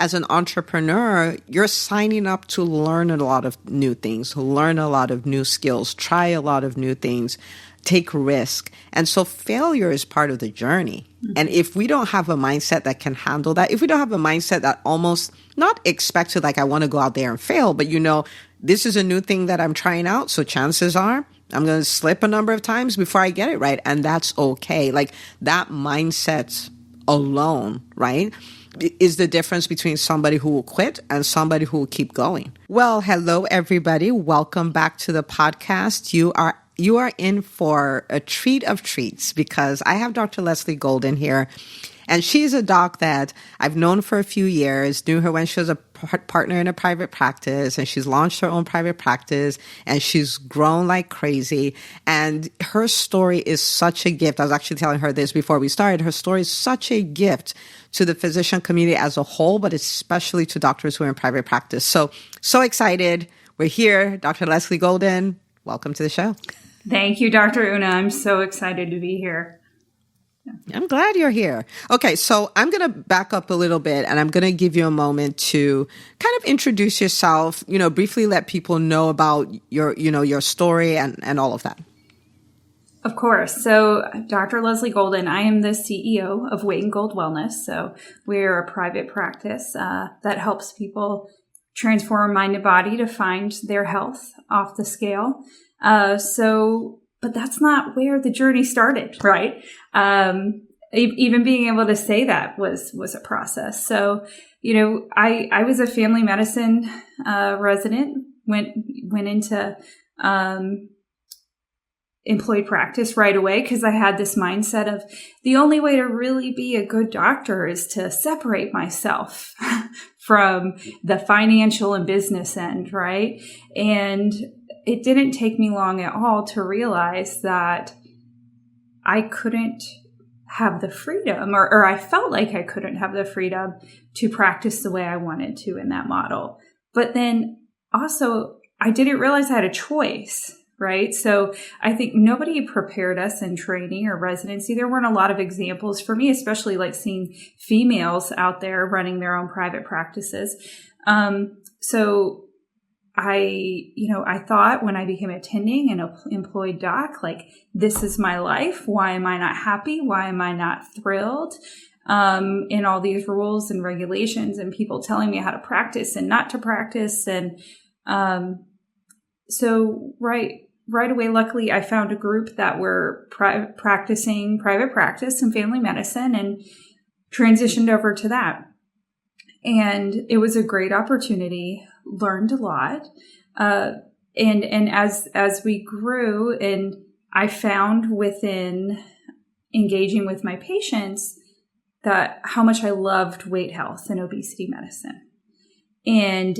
as an entrepreneur, you're signing up to learn a lot of new things, learn a lot of new skills, try a lot of new things, take risk. And so failure is part of the journey. Mm-hmm. And if we don't have a mindset that can handle that, if we don't have a mindset that almost not expected, like I want to go out there and fail, but this is a new thing that I'm trying out. So chances are I'm going to slip a number of times before I get it right. And that's okay. Like that mindset alone, right, is the difference between somebody who will quit and somebody who will keep going. Well, hello, everybody. Welcome back to the podcast. You are in for a treat of treats because I have Dr. Leslie Golden here. And she's a doc that I've known for a few years, knew her when she was a partner in a private practice, and she's launched her own private practice, and she's grown like crazy. And her story is such a gift. I was actually telling her this before we started. Her story is such a gift to the physician community as a whole, but especially to doctors who are in private practice. So excited. We're here. Dr. Leslie Golden, welcome to the show. Thank you, Dr. Una. I'm so excited to be here. I'm glad you're here. Okay, so I'm going to back up a little bit and I'm going to give you a moment to kind of introduce yourself, briefly let people know about your story and all of that. Of course. So Dr. Leslie Golden, I am the CEO of Weight and Gold Wellness. So we're a private practice that helps people transform mind and body to find their health off the scale. But that's not where the journey started, right? Even being able to say that was a process. So, I was a family medicine resident, went into employed practice right away because I had this mindset of the only way to really be a good doctor is to separate myself from the financial and business end, right? And it didn't take me long at all to realize that I couldn't have the freedom, or I felt like I couldn't have the freedom to practice the way I wanted to in that model. But then also, I didn't realize I had a choice, right? So I think nobody prepared us in training or residency. There weren't a lot of examples for me, especially like seeing females out there running their own private practices. So I thought when I became attending and employed doc, like, this is my life. Why am I not happy? Why am I not thrilled? In all these rules and regulations and people telling me how to practice and not to practice. And, so right away, luckily I found a group that were practicing private practice and family medicine and transitioned over to that. And it was a great opportunity, learned a lot. And as we grew, and I found within engaging with my patients that how much I loved weight health and obesity medicine. And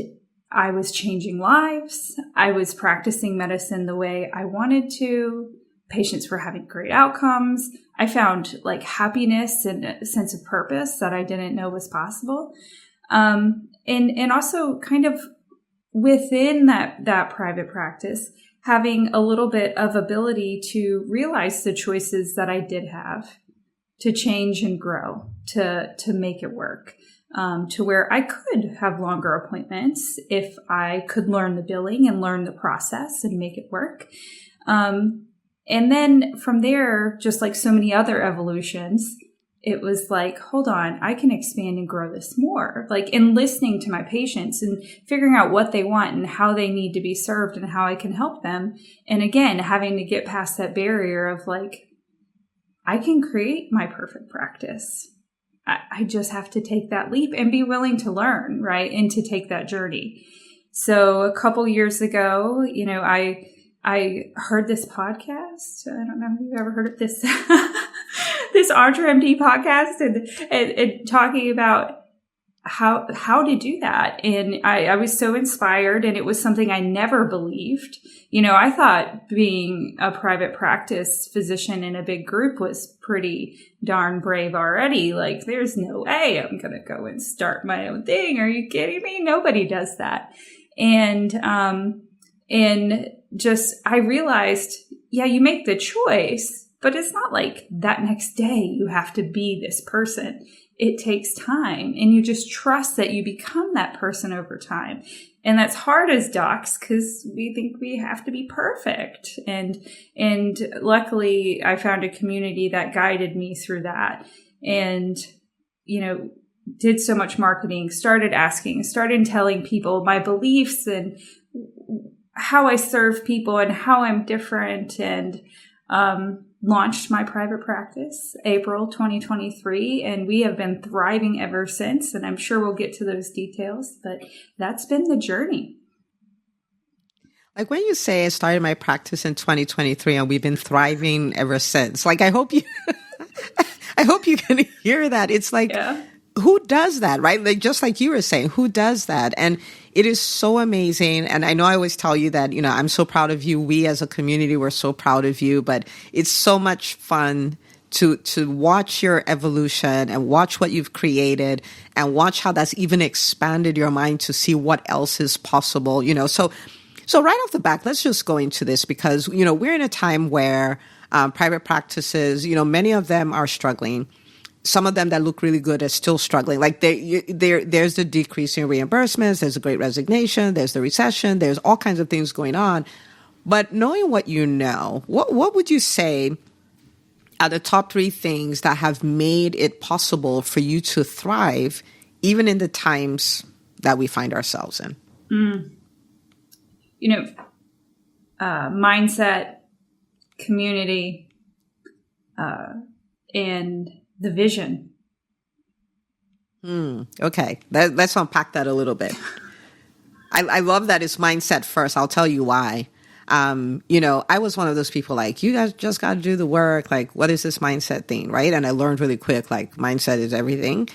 I was changing lives. I was practicing medicine the way I wanted to. Patients were having great outcomes. I found like happiness and a sense of purpose that I didn't know was possible. And also kind of within that private practice, having a little bit of ability to realize the choices that I did have to change and grow, to make it work, to where I could have longer appointments if I could learn the billing and learn the process and make it work. And then from there, just like so many other evolutions, it was like, hold on, I can expand and grow this more. Like in listening to my patients and figuring out what they want and how they need to be served and how I can help them. And again, having to get past that barrier of like, I can create my perfect practice. I just have to take that leap and be willing to learn, right? And to take that journey. So a couple years ago, I heard this podcast. I don't know if you've ever heard of this, this EntreMD podcast and talking about how to do that. And I was so inspired, and it was something I never believed. I thought being a private practice physician in a big group was pretty darn brave already. Like, there's no way I'm going to go and start my own thing. Are you kidding me? Nobody does that. And just, I realized, yeah, you make the choice, but it's not like that next day you have to be this person. it takes time, and you just trust that you become that person over time. And that's hard as docs because we think we have to be perfect. And luckily I found a community that guided me through that. And, did so much marketing, started telling people my beliefs and how I serve people and how I'm different, and launched my private practice April 2023, and we have been thriving ever since. And I'm sure we'll get to those details, but that's been the journey. Like when you say I started my practice in 2023 and we've been thriving ever since, like I hope you can hear that. It's like, yeah. Who does that, right? Like, just like you were saying, who does that? And it is so amazing. And I know I always tell you that, I'm so proud of you. We as a community, we're so proud of you, but it's so much fun to watch your evolution and watch what you've created and watch how that's even expanded your mind to see what else is possible, So right off the back, let's just go into this because, we're in a time where private practices, many of them are struggling. Some of them that look really good are still struggling. Like there's the decrease in reimbursements, there's a great resignation, there's the recession, there's all kinds of things going on. But knowing what you know, what would you say are the top 3 things that have made it possible for you to thrive even in the times that we find ourselves in? Mindset, community, and the vision. Okay. Let's unpack that a little bit. I love that it's mindset first. I'll tell you why. I was one of those people like, you guys just got to do the work. Like, what is this mindset thing? Right. And I learned really quick, like mindset is everything.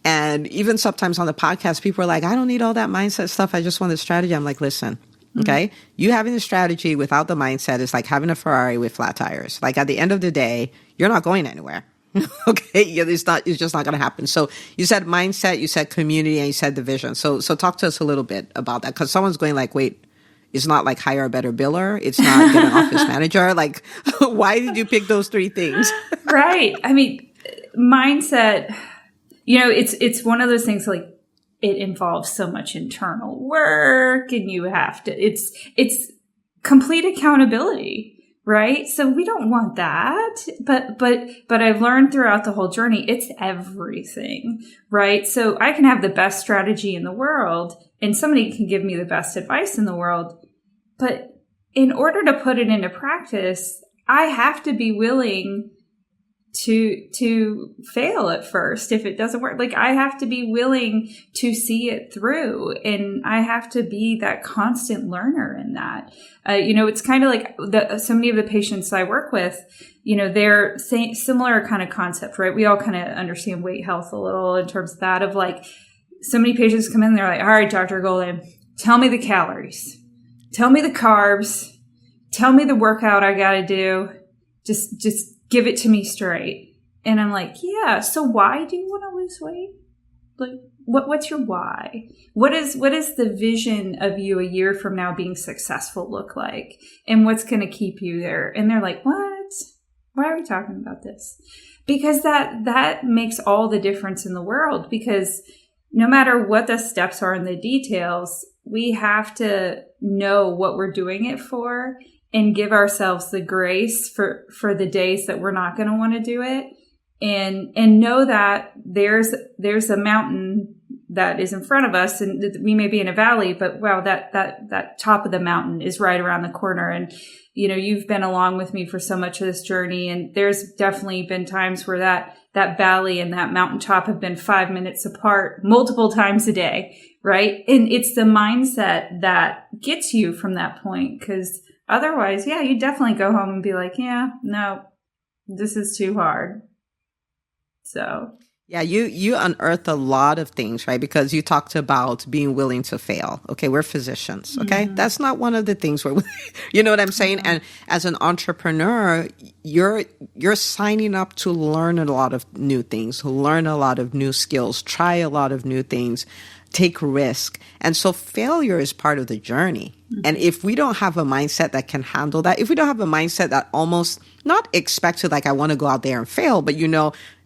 And even sometimes on the podcast, people are like, I don't need all that mindset stuff. I just want the strategy. I'm like, listen, okay, you having the strategy without the mindset is like having a Ferrari with flat tires. Like at the end of the day, you're not going anywhere. Okay. Yeah, it's just not going to happen. So you said mindset, you said community, and you said the vision. So talk to us a little bit about that. Cause someone's going like, wait, it's not like hire a better biller. It's not get an office manager. Like, why did you pick those 3 things? Right. I mean, mindset, it's one of those things like it involves so much internal work, and you have to, it's complete accountability. Right. So we don't want that. But I've learned throughout the whole journey, it's everything. Right. So I can have the best strategy in the world and somebody can give me the best advice in the world. But in order to put it into practice, I have to be willing to fail at first if it doesn't work. Like I have to be willing to see it through, and I have to be that constant learner in that. It's kind of like so many of the patients I work with, they're similar kind of concept, right? We all kind of understand weight health a little in terms of that, of like so many patients come in, they're like, all right, Dr. Golden, tell me the calories, tell me the carbs, tell me the workout I got to do. Just give it to me straight. And I'm like, yeah, so why do you want to lose weight? Like, what's your why? What is the vision of you a year from now being successful look like? And what's going to keep you there? And they're like, what? Why are we talking about this? Because that makes all the difference in the world, because no matter what the steps are in the details, we have to know what we're doing it for and give ourselves the grace for the days that we're not going to want to do it, and know that there's a mountain that is in front of us, and we may be in a valley, but wow, that top of the mountain is right around the corner. And you've been along with me for so much of this journey, and there's definitely been times where that valley and that mountaintop have been 5 minutes apart multiple times a day, right? And it's the mindset that gets you from that point, because otherwise, yeah, you definitely go home and be like, yeah, no, this is too hard. So yeah, you unearthed a lot of things, right? Because you talked about being willing to fail. Okay, we're physicians. Okay, that's not one of the things where you know what I'm saying. And as an entrepreneur, you're signing up to learn a lot of new things, learn a lot of new skills, try a lot of new things, take risk. And so failure is part of the journey. And if we don't have a mindset that can handle that, if we don't have a mindset that almost not expected, like I want to go out there and fail, but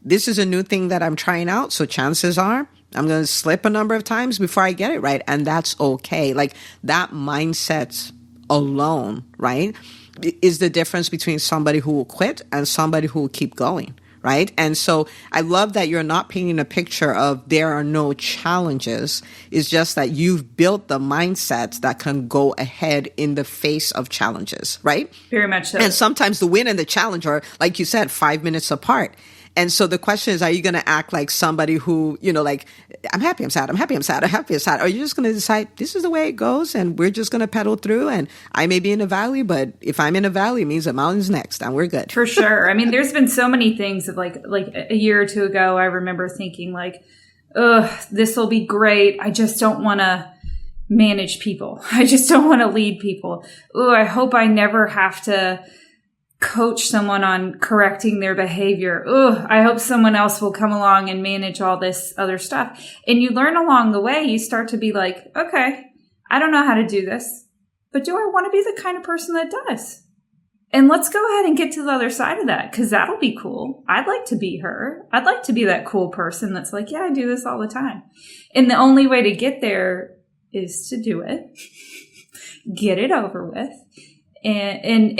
this is a new thing that I'm trying out. So chances are I'm going to slip a number of times before I get it right. And that's okay. Like that mindset alone, right, is the difference between somebody who will quit and somebody who will keep going. Right. And so I love that you're not painting a picture of there are no challenges. It's just that you've built the mindset that can go ahead in the face of challenges. Right. Very much so. And sometimes the win and the challenge are, like you said, 5 minutes apart. And so the question is, are you going to act like somebody who, like, I'm happy, I'm sad, I'm happy, I'm sad, I'm happy, I'm sad? Or are you just going to decide this is the way it goes and we're just going to pedal through, and I may be in a valley, but if I'm in a valley, it means the mountain's next and we're good. For sure. I mean, there's been so many things of like a year or two ago, I remember thinking like, this will be great. I just don't want to manage people. I just don't want to lead people. I hope I never have to coach someone on correcting their behavior. I hope someone else will come along and manage all this other stuff. And you learn along the way, you start to be like, okay, I don't know how to do this, but do I want to be the kind of person that does? And let's go ahead and get to the other side of that, because that'll be cool. I'd like to be her. I'd like to be that cool person that's like, yeah, I do this all the time. And the only way to get there is to do it, get it over with. And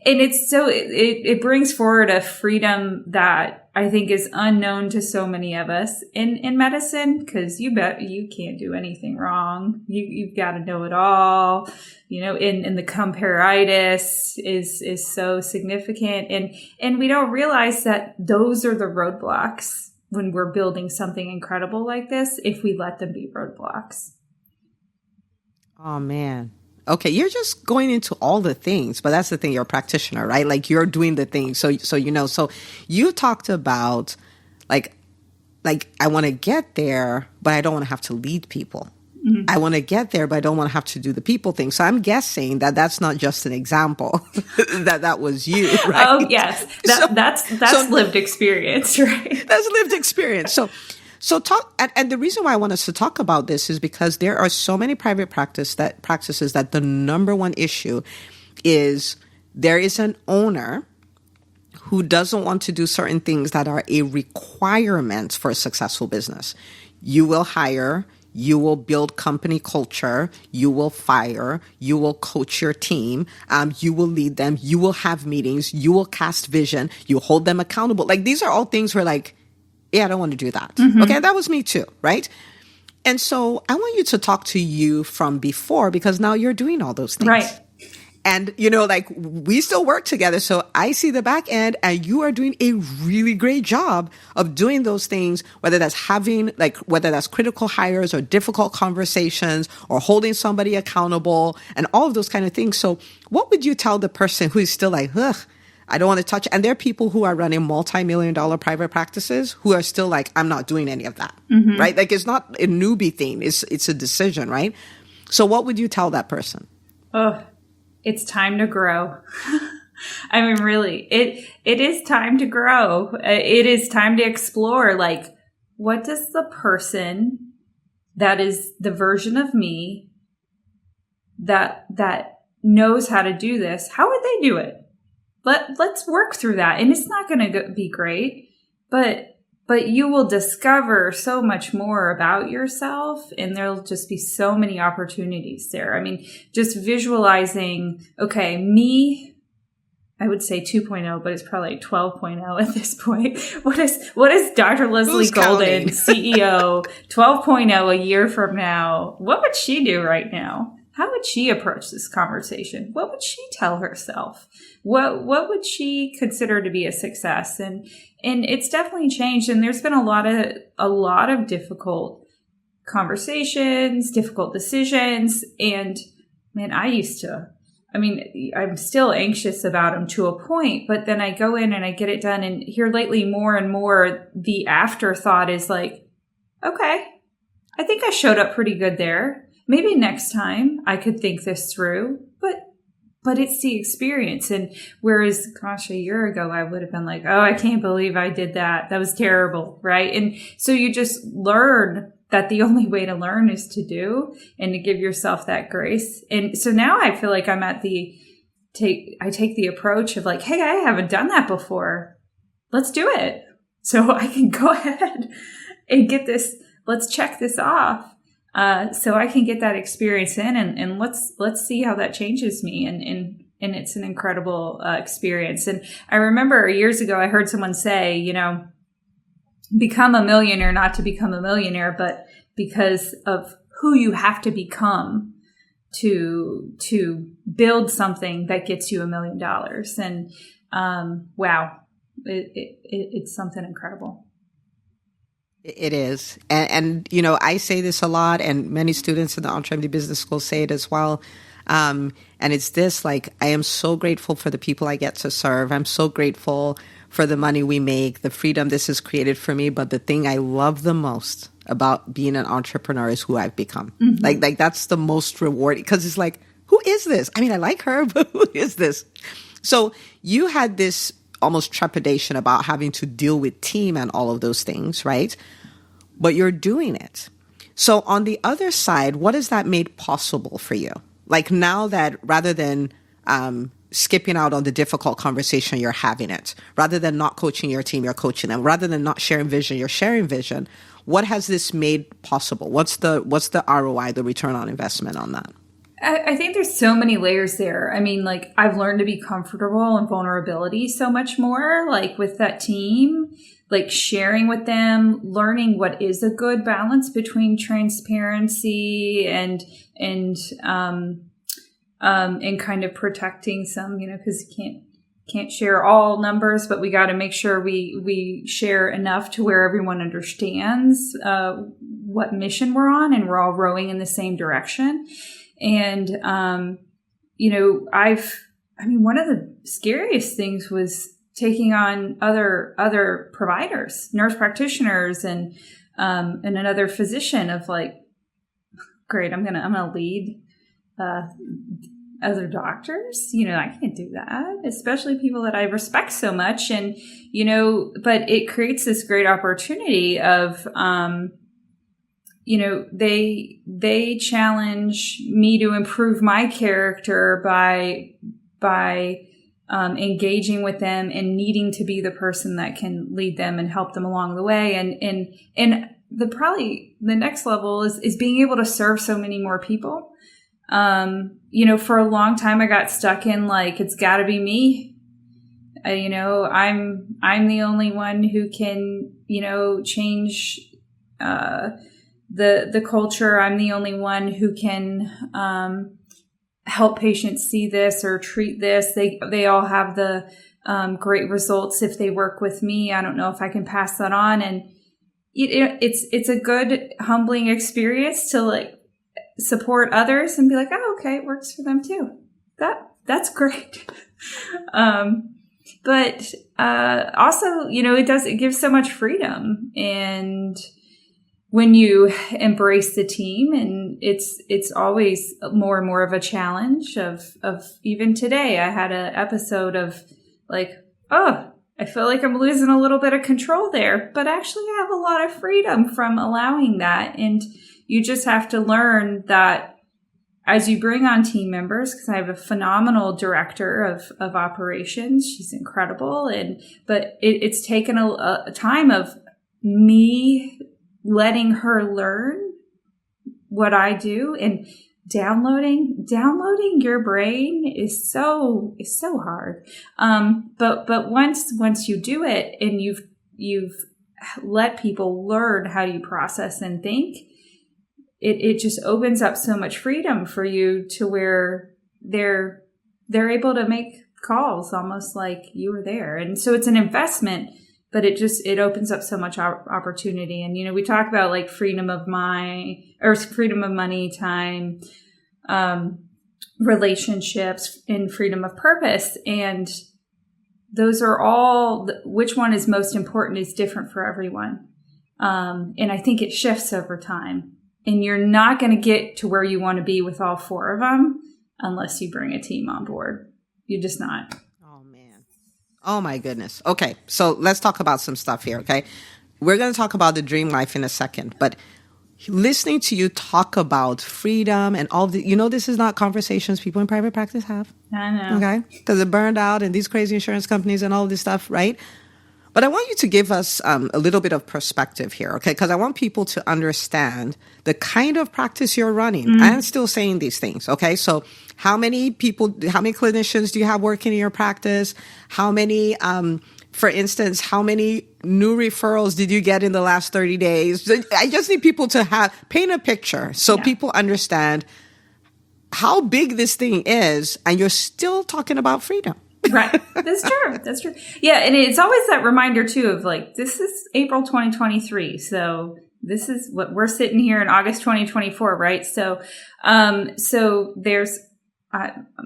it's so, it brings forward a freedom that I think is unknown to so many of us in medicine, because you bet you can't do anything wrong. You've got to know it all, and the comparitis is so significant. And we don't realize that those are the roadblocks when we're building something incredible like this, if we let them be roadblocks. Oh, man. Okay, you're just going into all the things, but that's the thing. You're a practitioner, right? Like you're doing the things. So you talked about like I want to get there, but I don't want to have to lead people. Mm-hmm. I want to get there, but I don't want to have to do the people thing. So I'm guessing that that's not just an example, that was you, right? Oh, yes. That's lived experience, right? That's lived experience. So talk, and the reason why I want us to talk about this is because there are so many private practices that the number one issue is there is an owner who doesn't want to do certain things that are a requirement for a successful business. You will hire, you will build company culture, you will fire, you will coach your team, you will lead them, you will have meetings, you will cast vision, you hold them accountable. Like these are all things where like, yeah, I don't want to do that. Mm-hmm. Okay, that was me too, right? And so I want you to talk to you from before, because now you're doing all those things. Right. And, like we still work together. So I see the back end and you are doing a really great job of doing those things, whether that's critical hires or difficult conversations or holding somebody accountable and all of those kind of things. So what would you tell the person who is still like, ugh, I don't want to touch it? And there are people who are running multi-million-dollar private practices who are still like, I'm not doing any of that, mm-hmm. right? Like it's not a newbie thing. It's a decision, right? So what would you tell that person? Oh, it's time to grow. I mean, really, it is time to grow. It is time to explore. Like, what does the person that is the version of me that knows how to do this, how would they do it? Let's work through that. And it's not going to be great, but you will discover so much more about yourself, and there'll just be so many opportunities there. I mean, just visualizing, okay, me, I would say 2.0, but it's probably 12.0 at this point. What is Dr. Leslie Golden, CEO, 12.0 a year from now? What would she do right now? How would she approach this conversation? What would she tell herself? What would she consider to be a success? And it's definitely changed. And there's been a lot of difficult conversations, difficult decisions. And man, I'm still anxious about them to a point, but then I go in and I get it done. And here lately, more and more, the afterthought is like, okay, I think I showed up pretty good there. Maybe next time I could think this through, but it's the experience. And whereas, gosh, a year ago, I would have been like, oh, I can't believe I did that. That was terrible. Right. And so you just learn that the only way to learn is to do, and to give yourself that grace. And so now I feel like I'm at I take the approach of like, hey, I haven't done that before. Let's do it. So I can go ahead and get this, let's check this off. So I can get that experience in, and let's see how that changes me. And it's an incredible experience. And I remember years ago, I heard someone say, become a millionaire, not to become a millionaire, but because of who you have to become to build something that gets you $1 million. And wow, it's something incredible. It is. And I say this a lot, and many students in the EntreMD Business School say it as well. And it's this, like, I am so grateful for the people I get to serve. I'm so grateful for the money we make, the freedom this has created for me. But the thing I love the most about being an entrepreneur is who I've become. Mm-hmm. Like that's the most rewarding, because it's like, who is this? I mean, I like her, but who is this? So you had this almost trepidation about having to deal with team and all of those things, right? But you're doing it. So on the other side, what has that made possible for you? Like now that rather than skipping out on the difficult conversation, you're having it. Rather than not coaching your team, you're coaching them. Rather than not sharing vision, you're sharing vision. What has this made possible? What's the ROI, the return on investment on that? I think there's so many layers there. I mean, like, I've learned to be comfortable in vulnerability so much more, like with that team, like sharing with them, learning what is a good balance between transparency and kind of protecting some, because you can't share all numbers, but we got to make sure we share enough to where everyone understands what mission we're on, and we're all rowing in the same direction. And, one of the scariest things was taking on other providers, nurse practitioners, and another physician of like, great, I'm gonna lead other doctors. I can't do that, especially people that I respect so much. And, but it creates this great opportunity of, they challenge me to improve my character by engaging with them and needing to be the person that can lead them and help them along the way. And probably the next level is being able to serve so many more people. For a long time I got stuck in like, it's gotta be me. I'm the only one who can, change, the culture. I'm the only one who can, help patients see this or treat this. They all have the, great results if they work with me. I don't know if I can pass that on. And it's a good humbling experience to like support others and be like, oh, okay, it works for them too. That's great. But also, it gives so much freedom. And when you embrace the team, and it's always more and more of a challenge of even today, I had an episode of like, oh, I feel like I'm losing a little bit of control there, but actually I have a lot of freedom from allowing that. And you just have to learn that as you bring on team members, because I have a phenomenal director of operations. She's incredible. But it's taken a time of me letting her learn what I do, and downloading your brain is so hard. But once you do it and you've let people learn how you process and think, it just opens up so much freedom for you to where they're able to make calls almost like you were there. And so it's an investment, but it opens up so much opportunity. And, we talk about like freedom of money, time, relationships, and freedom of purpose. And those are all, which one is most important is different for everyone. And I think it shifts over time. And you're not going to get to where you want to be with all four of them unless you bring a team on board. You're just not. Oh, man. Oh, my goodness. Okay. So let's talk about some stuff here. Okay. We're going to talk about the dream life in a second. But listening to you talk about freedom and all the, this is not conversations people in private practice have. I know. Okay. Because they're burned out and these crazy insurance companies and all this stuff, right? But I want you to give us a little bit of perspective here, okay? Because I want people to understand the kind of practice you're running. I'm still saying these things, okay? So how many clinicians do you have working in your practice? How many, for instance, how many new referrals did you get in the last 30 days? I just need people to paint a picture so people understand how big this thing is, and you're still talking about freedom. Right. That's true. That's true. Yeah. And it's always that reminder too of like, this is April 2023. So this is what we're sitting here in August 2024. Right. So,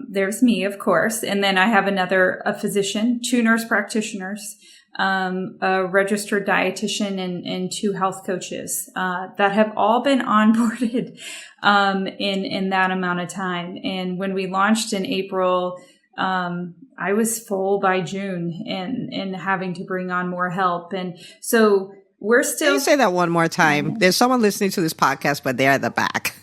there's me, of course. And then I have a physician, 2 nurse practitioners, a registered dietitian and 2 health coaches, that have all been onboarded, in that amount of time. And when we launched in April, I was full by June and having to bring on more help. And so we're still. Can you say that one more time? There's someone listening to this podcast, but they're at the back.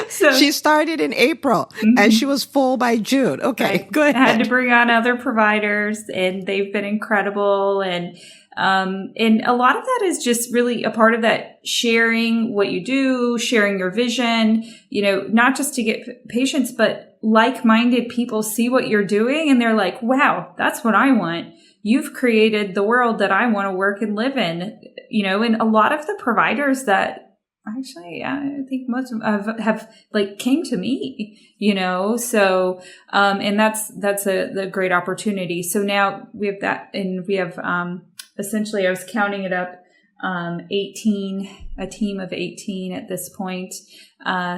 So, she started in April and she was full by June. Okay, right. Go ahead. I had to bring on other providers and they've been incredible. And a lot of that is just really a part of that sharing what you do, sharing your vision, not just to get patients, but like-minded people see what you're doing and they're like, wow, that's what I want. You've created the world that I want to work and live in, and a lot of the providers that actually, I think most of them have like came to me, so, and that's the great opportunity. So now we have that, and we have, essentially I was counting it up, a team of 18 at this point.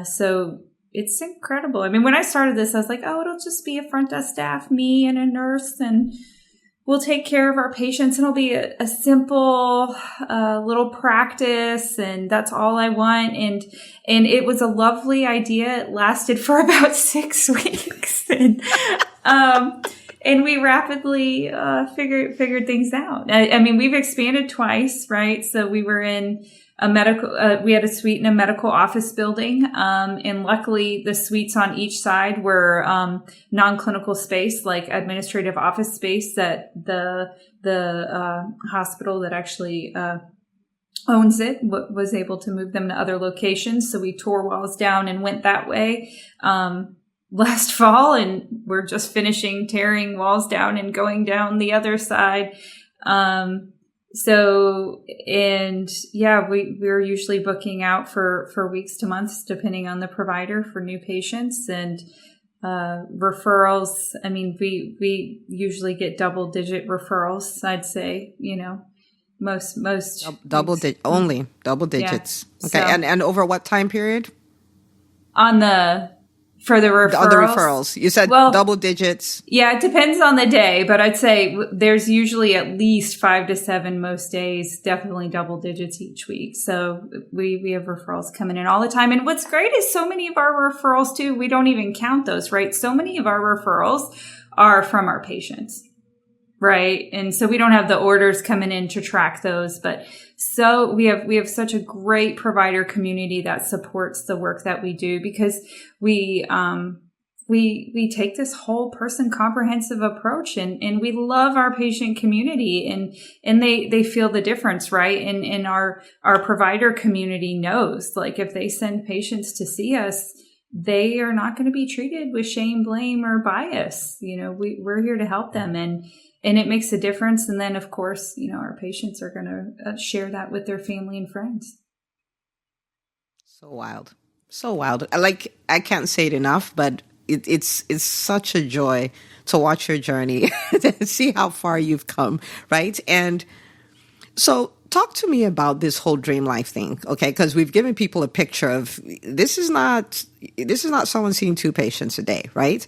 So it's incredible. I mean, when I started this, I was like, oh, it'll just be a front desk staff, me and a nurse, and we'll take care of our patients, and it'll be a simple little practice, and that's all I want. And it was a lovely idea. It lasted for about 6 weeks, and we rapidly figured things out. I mean, we've expanded twice, right? So we were in we had a suite in a medical office building. And luckily the suites on each side were, non-clinical space, like administrative office space that the hospital that actually, owns it was able to move them to other locations. So we tore walls down and went that way, last fall, and we're just finishing tearing walls down and going down the other side. We're usually booking out for weeks to months, depending on the provider, for new patients and referrals. I mean, we usually get double-digit referrals. I'd say, most double digits. Yeah. Okay, So, and over what time period? For the referrals. On the referrals. You said double digits. Yeah, it depends on the day, but I'd say there's usually at least 5 to 7 most days, definitely double digits each week. So we have referrals coming in all the time. And what's great is so many of our referrals too, we don't even count those, right? So many of our referrals are from our patients. Right. And so we don't have the orders coming in to track those, but so we have such a great provider community that supports the work that we do, because we take this whole person comprehensive approach, and we love our patient community, and they feel the difference, right? And our provider community knows, like, if they send patients to see us, they are not going to be treated with shame, blame, or bias. We're here to help them, and it makes a difference. And then, of course, our patients are going to share that with their family and friends. So wild. So wild. I can't say it enough, but it's such a joy to watch your journey and see how far you've come, right? And so talk to me about this whole dream life thing, okay? Because we've given people a picture of this is not someone seeing 2 patients a day, right?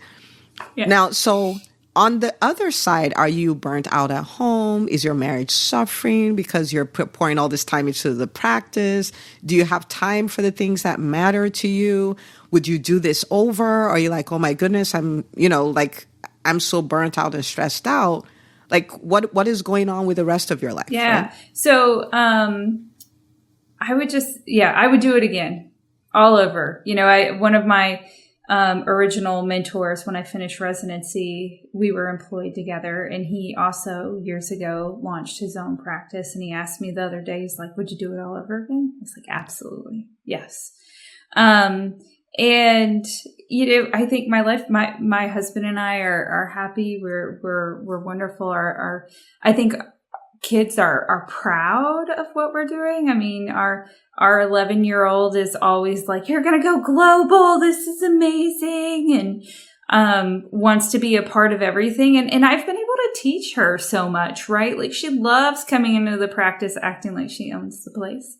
Yeah. Now, so on the other side, are you burnt out at home? Is your marriage suffering because you're pouring all this time into the practice? Do you have time for the things that matter to you? Would you do this over? Or are you like, oh my goodness, I'm so burnt out and stressed out? Like, what is going on with the rest of your life? Yeah. Right? So, I would do it again, all over. One of my original mentors when I finished residency, we were employed together, and he also years ago launched his own practice. And he asked me the other day, he's like, would you do it all over again? I was like, absolutely. Yes. And I think my husband and I are happy. We're wonderful. I think kids are proud of what we're doing. I mean, our 11-year-old is always like, you're going to go global. This is amazing. And, wants to be a part of everything. And I've been able to teach her so much, right? Like, she loves coming into the practice acting like she owns the place.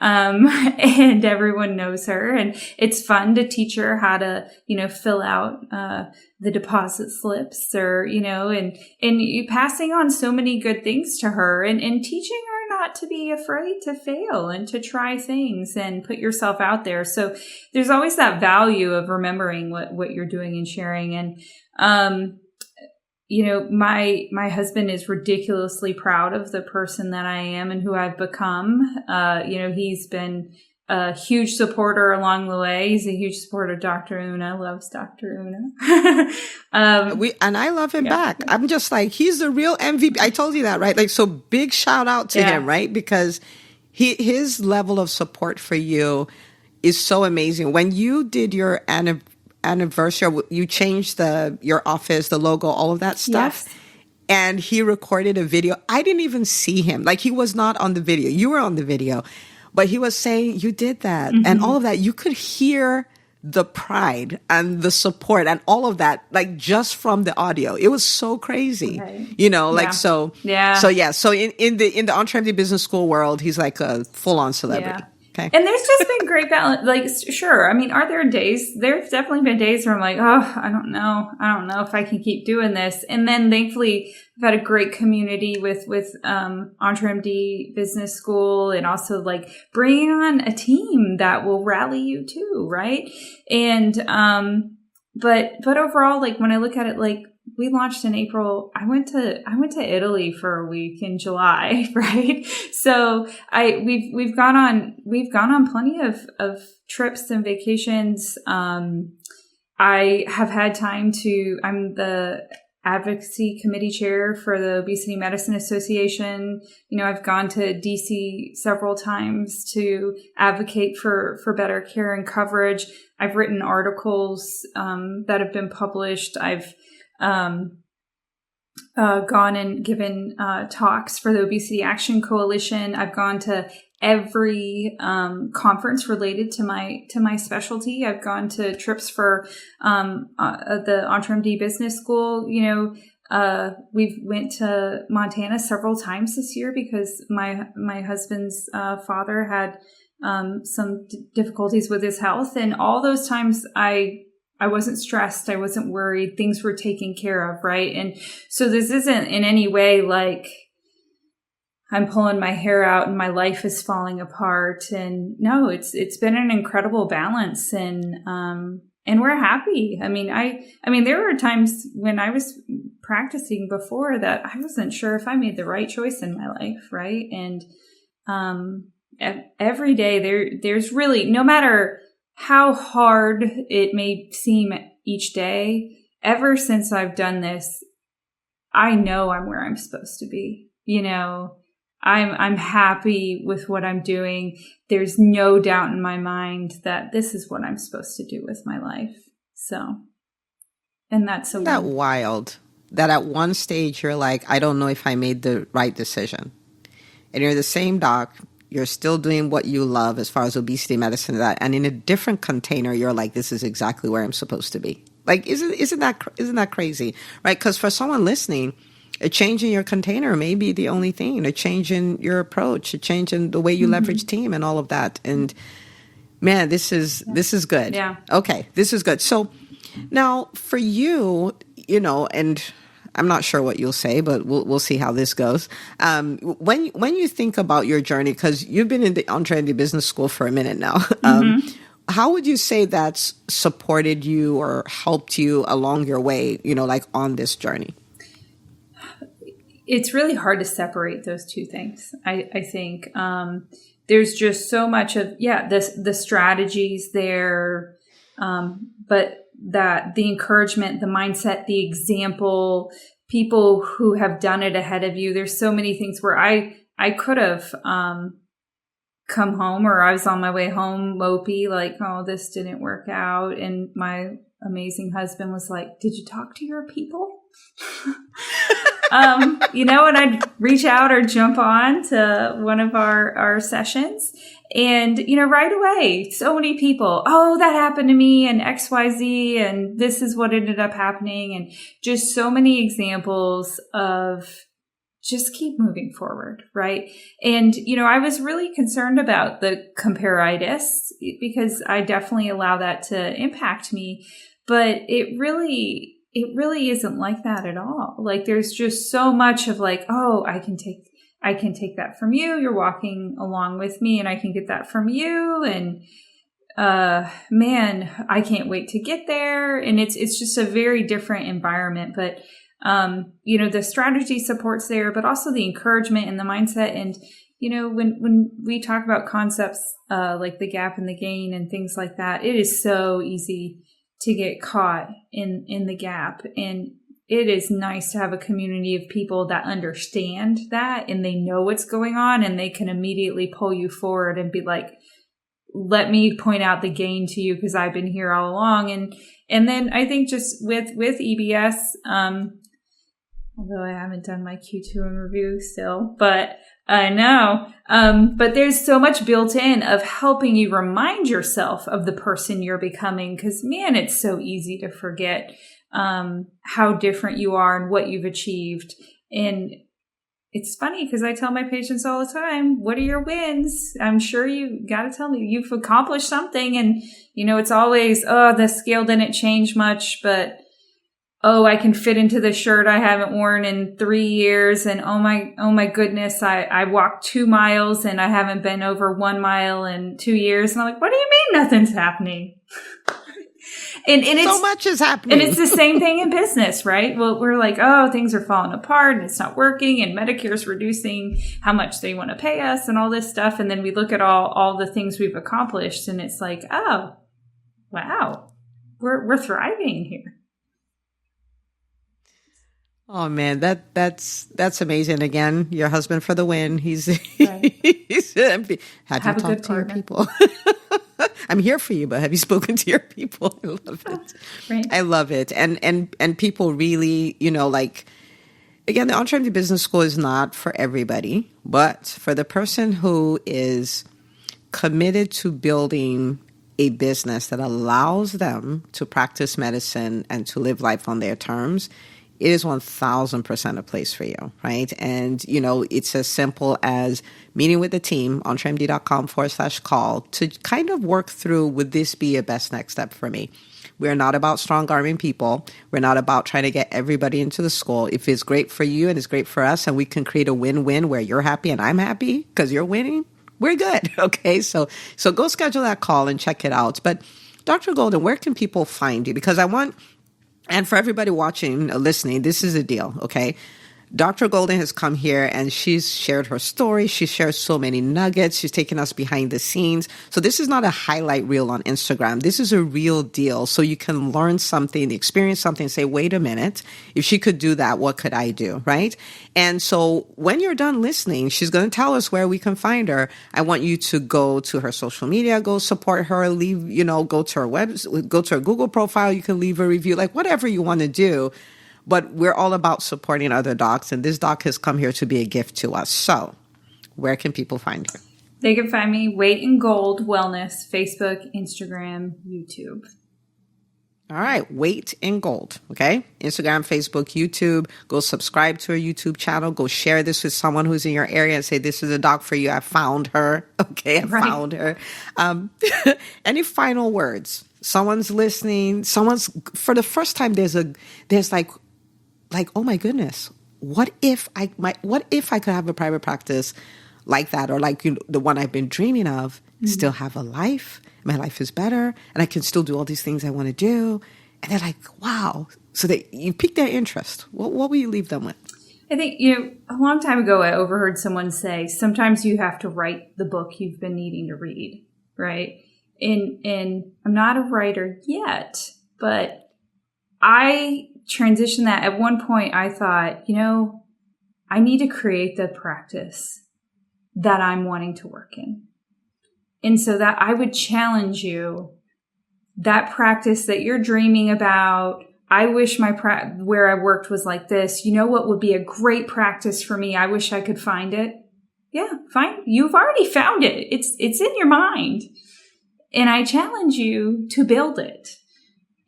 And everyone knows her, and it's fun to teach her how to, fill out, the deposit slips, or, and you passing on so many good things to her, and teaching her not to be afraid to fail and to try things and put yourself out there. So there's always that value of remembering what you're doing and sharing. And, my husband is ridiculously proud of the person that I am and who I've become. He's been a huge supporter along the way. He's a huge supporter of Dr. Una, loves Dr. Una. And I love him back. I'm just like, he's the real MVP. I told you that, right? Like, so big shout out to him, right? Because his level of support for you is so amazing. When you did your anniversary, you changed your office, the logo, all of that stuff. Yes. And he recorded a video. I didn't even see him. Like, he was not on the video. You were on the video. But he was saying, you did that. Mm-hmm. And all of that. You could hear the pride and the support and all of that, like, just from the audio. It was so crazy. Right. So in the EntreMD Business School world, he's like a full-on celebrity. Yeah. Okay. And there's just been great balance. Like, sure. I mean, are there days? There's definitely been days where I'm like, oh, I don't know if I can keep doing this. And then thankfully, I've had a great community with EntreMD Business School, and also like bringing on a team that will rally you too, right? And but overall, like, when I look at it, like, we launched in April. I went to Italy for a week in July, right? So we've gone on plenty of trips and vacations. I have had time I'm the advocacy committee chair for the Obesity Medicine Association. I've gone to DC several times to advocate for better care and coverage. I've written articles that have been published. I've gone and given talks for the Obesity Action Coalition. I've gone to every conference related to my specialty. I've gone to trips for the EntreMD Business School. We've went to Montana several times this year because my husband's father had some difficulties with his health, and all those times I wasn't stressed. I wasn't worried. Things were taken care of, right? And so this isn't in any way like I'm pulling my hair out and my life is falling apart. And no, it's been an incredible balance, and we're happy. I mean, there were times when I was practicing before that I wasn't sure if I made the right choice in my life, right? And every day there's really, no matter how hard it may seem each day, ever since I've done this, I know I'm where I'm supposed to be. I'm happy with what I'm doing. There's no doubt in my mind that this is what I'm supposed to do with my life. So, and that's that wild that at one stage you're like, I don't know if I made the right decision. And you're the same doc. You're still doing what you love as far as obesity medicine and that. And in a different container, you're like, this is exactly where I'm supposed to be. Like, isn't that crazy? Right? Because for someone listening, a change in your container may be the only thing, a change in your approach, a change in the way you leverage team and all of that. And man, this is good. Yeah. Okay. This is good. So now for you, and I'm not sure what you'll say, but we'll see how this goes. When you think about your journey, because you've been in the EntreMD Business School for a minute now, how would you say that's supported you or helped you along your way, like on this journey? It's really hard to separate those two things. I think there's just so much of, the strategies there, but that the encouragement, the mindset, the example, people who have done it ahead of you. There's so many things where I could have come home, or I was on my way home mopey, like, oh, this didn't work out. And my amazing husband was like, did you talk to your people? And I'd reach out or jump on to one of our sessions, and, right away, so many people, oh, that happened to me, and XYZ, and this is what ended up happening. And just so many examples of just keep moving forward. Right. And, I was really concerned about the comparitis, because I definitely allow that to impact me, but it really isn't like that at all. Like, there's just so much of like, oh, I can take that from you. You're walking along with me, and I can get that from you. And, man, I can't wait to get there. And it's just a very different environment, but, the strategy support's there, but also the encouragement and the mindset. And, when we talk about concepts, like the gap and the gain and things like that, it is so easy to get caught in the gap. And it is nice to have a community of people that understand that, and they know what's going on, and they can immediately pull you forward and be like, let me point out the gain to you, because I've been here all along. And then I think just with EBS, although I haven't done my Q2M review still, but I know. But there's so much built in of helping you remind yourself of the person you're becoming, because, man, it's so easy to forget how different you are and what you've achieved. And it's funny, because I tell my patients all the time, what are your wins? I'm sure you got to tell me you've accomplished something. And, it's always, oh, the scale didn't change much, but oh, I can fit into the shirt I haven't worn in 3 years. And oh my goodness, I walked 2 miles and I haven't been over 1 mile in 2 years. And I'm like, what do you mean nothing's happening? and it's so much is happening. And it's the same thing in business, right? Well, we're like, oh, things are falling apart and it's not working, and Medicare's reducing how much they want to pay us and all this stuff. And then we look at all the things we've accomplished, and it's like, oh, wow, we're thriving here. Oh man, that's amazing. Again, your husband for the win. He's Right. have you Have a talked good to your partner. people? I'm here for you, but have you spoken to your people? I love it. Right. I love it. And people really, like, again, the EntreMD Business School is not for everybody, but for the person who is committed to building a business that allows them to practice medicine and to live life on their terms, it is 1000% a place for you, right? And, it's as simple as meeting with the team on EntreMD.com/call to kind of work through, would this be a best next step for me? We're not about strong-arming people. We're not about trying to get everybody into the school. If it's great for you and it's great for us, and we can create a win-win where you're happy and I'm happy because you're winning, we're good, okay? So go schedule that call and check it out. But Dr. Golden, where can people find you? Because and for everybody watching, listening, this is a deal, okay? Dr. Golden has come here and she's shared her story. She shares so many nuggets. She's taken us behind the scenes. So this is not a highlight reel on Instagram. This is a real deal. So you can learn something, experience something, and say, wait a minute, if she could do that, what could I do, right? And so when you're done listening, she's going to tell us where we can find her. I want you to go to her social media, go support her, go to her website, go to her Google profile. You can leave a review, like whatever you want to do. But we're all about supporting other docs, and this doc has come here to be a gift to us. So where can people find you? They can find me, Weight and Gold Wellness, Facebook, Instagram, YouTube. All right, Weight and Gold, okay? Instagram, Facebook, YouTube. Go subscribe to her YouTube channel. Go share this with someone who's in your area and say, this is a doc for you. I found her, okay? Found her. Any final words? Someone's listening. For the first time, there's like, oh my goodness, what if I could have a private practice like that, or like the one I've been dreaming of, still have a life. My life is better, and I can still do all these things I want to do. And they're like, wow. So you pique their interest. What will you leave them with? I think, a long time ago, I overheard someone say, sometimes you have to write the book you've been needing to read, right? And I'm not a writer yet, but I transitioned that. At one point, I thought, I need to create the practice that I'm wanting to work in. And so that I would challenge you, that practice that you're dreaming about. I wish where I worked was like this. You know what would be a great practice for me? I wish I could find it. Yeah, fine. You've already found it. It's in your mind. And I challenge you to build it.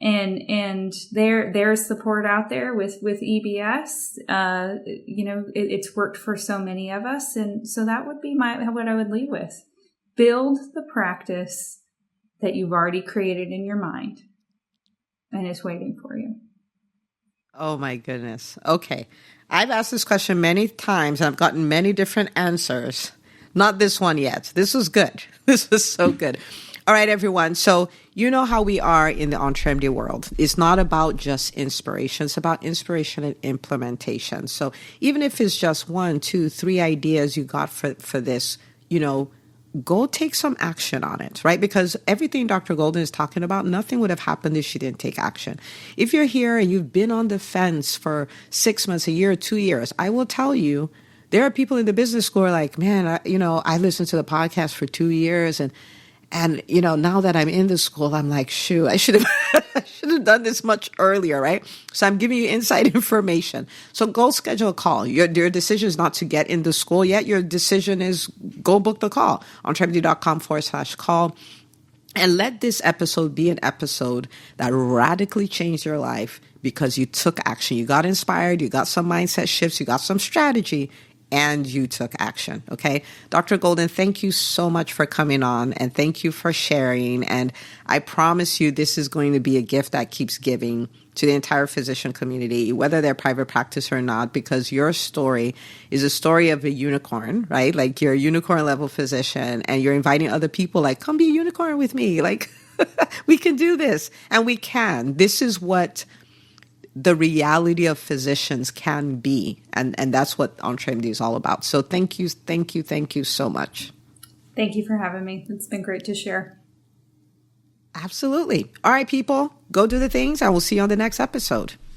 And there's support out there with EBS. It's worked for so many of us. And so that would be what I would leave with. Build the practice that you've already created in your mind. And it's waiting for you. Oh, my goodness. Okay. I've asked this question many times, and I've gotten many different answers. Not this one yet. This was good. This was so good. All right, everyone. So you know how we are in the EntreMD world. It's not about just inspiration. It's about inspiration and implementation. So even if it's just 1, 2, 3 ideas you got for this, go take some action on it, right? Because everything Dr. Golden is talking about, nothing would have happened if she didn't take action. If you're here and you've been on the fence for 6 months, a year, 2 years, I will tell you, there are people in the business school who are like, man, I listened to the podcast for 2 years and now that I'm in the school, I'm like, shoot, I should have done this much earlier, right? So I'm giving you inside information. So go schedule a call. Your decision is not to get in the school yet. Your decision is go book the call on EntreMD.com/call. And let this episode be an episode that radically changed your life because you took action. You got inspired. You got some mindset shifts. You got some strategy. And you took action, okay? Dr. Golden, thank you so much for coming on, and thank you for sharing. And I promise you this is going to be a gift that keeps giving to the entire physician community, whether they're private practice or not, because your story is a story of a unicorn, right? Like you're a unicorn level physician, and you're inviting other people like, come be a unicorn with me. Like, we can do this, and we can. This is what the reality of physicians can be. And that's what EntreMD is all about. So thank you so much. Thank you for having me. It's been great to share. Absolutely. All right, people, go do the things, and we'll see you on the next episode.